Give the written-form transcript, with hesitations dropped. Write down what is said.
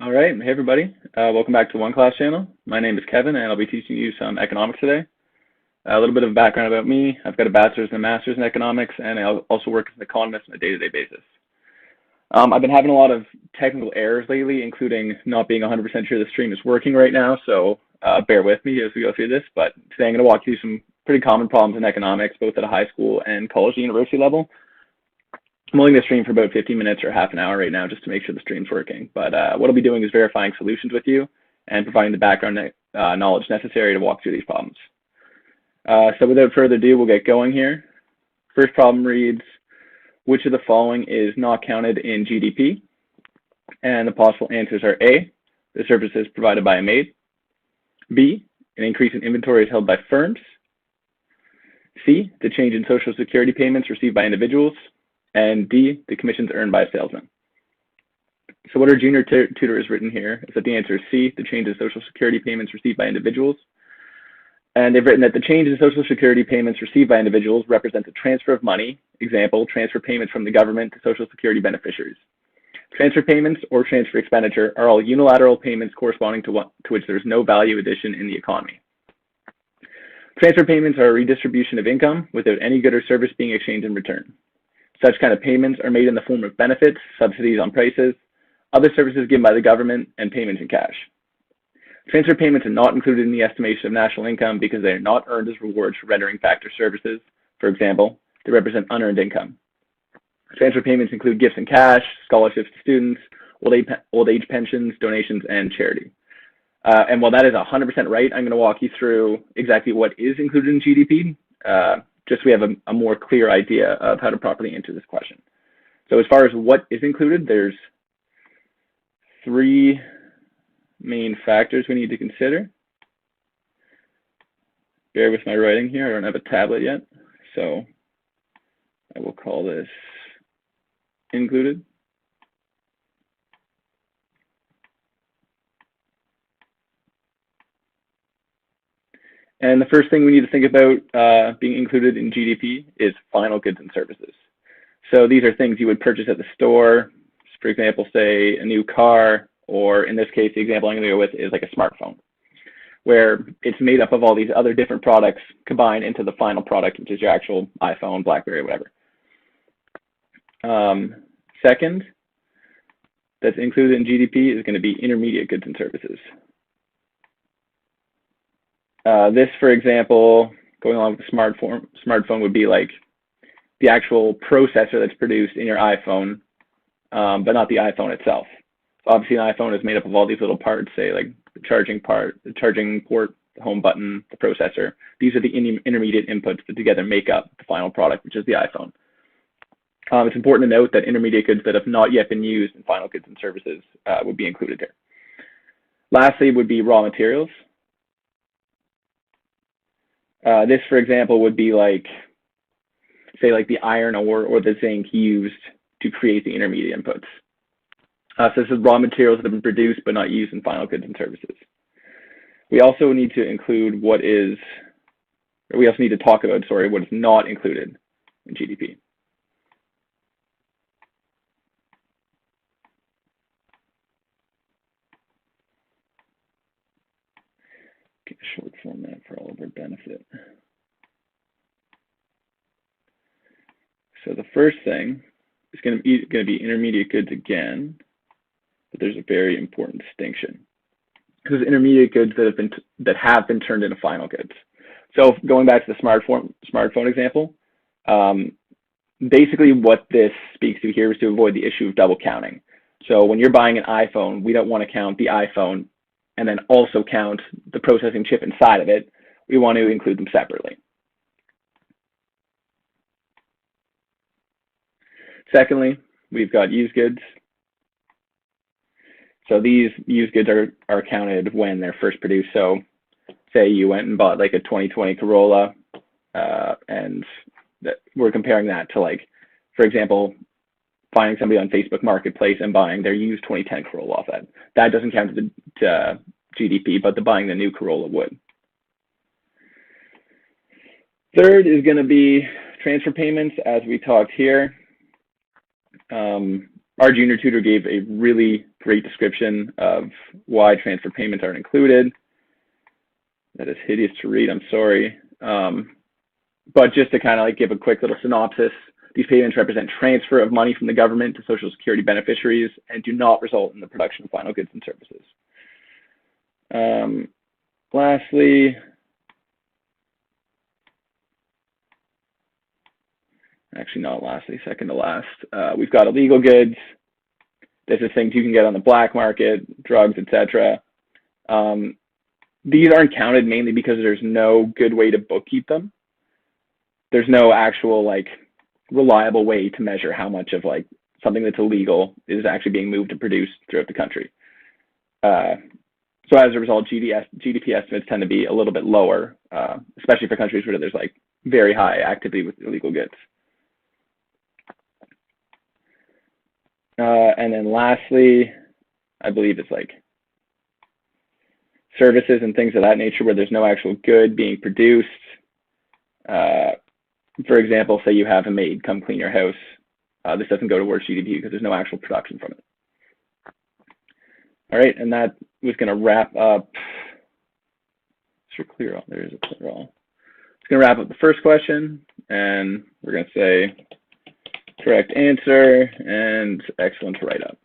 All right, hey everybody. Welcome back to OneClass channel. My name is Kevin and I'll be teaching you some economics today. A little bit of background about me. I've got a bachelor's and a master's in economics and I also work as an economist on a day-to-day basis. I've been having a lot of technical errors lately, including not being 100% sure the stream is working right now, so bear with me as we go through this. But today I'm going to walk you through some pretty common problems in economics, both at a high school and college and university level. I'm only going to stream for about 15 minutes or half an hour right now just to make sure the stream's working. But what I'll be doing is verifying solutions with you and providing the background knowledge necessary to walk through these problems. So without further ado, we'll get going here. First problem reads, which of the following is not counted in GDP? And the possible answers are A, the services provided by a maid. B, an increase in inventories held by firms. C, the change in Social Security payments received by individuals. And D, the commissions earned by a salesman. So what our junior tutor has written here is that the answer is C, the change in Social Security payments received by individuals. And they've written that the change in Social Security payments received by individuals represents a transfer of money, example, transfer payments from the government to Social Security beneficiaries. Transfer payments or transfer expenditure are all unilateral payments corresponding to which there's no value addition in the economy. Transfer payments are a redistribution of income without any good or service being exchanged in return. Such kind of payments are made in the form of benefits, subsidies on prices, other services given by the government, and payments in cash. Transfer payments are not included in the estimation of national income because they are not earned as rewards for rendering factor services. For example, they represent unearned income. Transfer payments include gifts in cash, scholarships to students, old age pensions, donations, and charity. And while that is 100% right, I'm going to walk you through exactly what is included in GDP. Just so we have a more clear idea of how to properly answer this question. So as far as what is included, there's three main factors we need to consider. Bear with my writing here, I don't have a tablet yet, so I will call this included. And the first thing we need to think about being included in GDP is final goods and services. So these are things you would purchase at the store, for example, say a new car, or in this case, the example I'm going to go with is like a smartphone, where it's made up of all these other different products combined into the final product, which is your actual iPhone, BlackBerry, whatever. Second, that's included in GDP is going to be intermediate goods and services. This, for example, going along with the smartphone would be like the actual processor that's produced in your iPhone, but not the iPhone itself. So obviously, an iPhone is made up of all these little parts, say like the charging part, the charging port, the home button, the processor. These are the intermediate inputs that together make up the final product, which is the iPhone. It's important to note that intermediate goods that have not yet been used in final goods and services would be included here. Lastly, would be raw materials. This, for example, would be like, say, like the iron ore or the zinc used to create the intermediate inputs. So this is raw materials that have been produced but not used in final goods and services. We also need to include what is not included in GDP. Get a short format for all of our benefit. So the first thing is going to be intermediate goods again, but there's a very important distinction. This is intermediate goods that have been turned into final goods. So going back to the smartphone example, basically what this speaks to here is to avoid the issue of double counting. So when you're buying an iPhone, we don't want to count the iPhone and then also count the processing chip inside of it. We want to include them separately. Secondly, we've got used goods. So these used goods are counted when they're first produced. So say you went and bought like a 2020 Corolla, and we're comparing that to, like, for example, finding somebody on Facebook Marketplace and buying their used 2010 Corolla off that. That doesn't count to GDP, but buying the new Corolla would. Third is going to be transfer payments, as we talked here. Our junior tutor gave a really great description of why transfer payments aren't included. That is hideous to read, I'm sorry. But just to kind of like give a quick little synopsis, these payments represent transfer of money from the government to Social Security beneficiaries and do not result in the production of final goods and services. Lastly, actually not lastly, second to last, we've got illegal goods. This is things you can get on the black market, drugs, etc. These aren't counted mainly because there's no good way to bookkeep them. There's no actual like reliable way to measure how much of like something that's illegal is actually being moved and produced throughout the country. So as a result, GDP estimates tend to be a little bit lower, especially for countries where there's like very high activity with illegal goods. And then lastly, I believe it's like services and things of that nature where there's no actual good being produced. For example, say you have a maid come clean your house. This doesn't go towards GDP because there's no actual production from it. All right, and that was going to wrap up. Sure, clear all. There is a clear all. It's going to wrap up the first question, and we're going to say correct answer and excellent write up.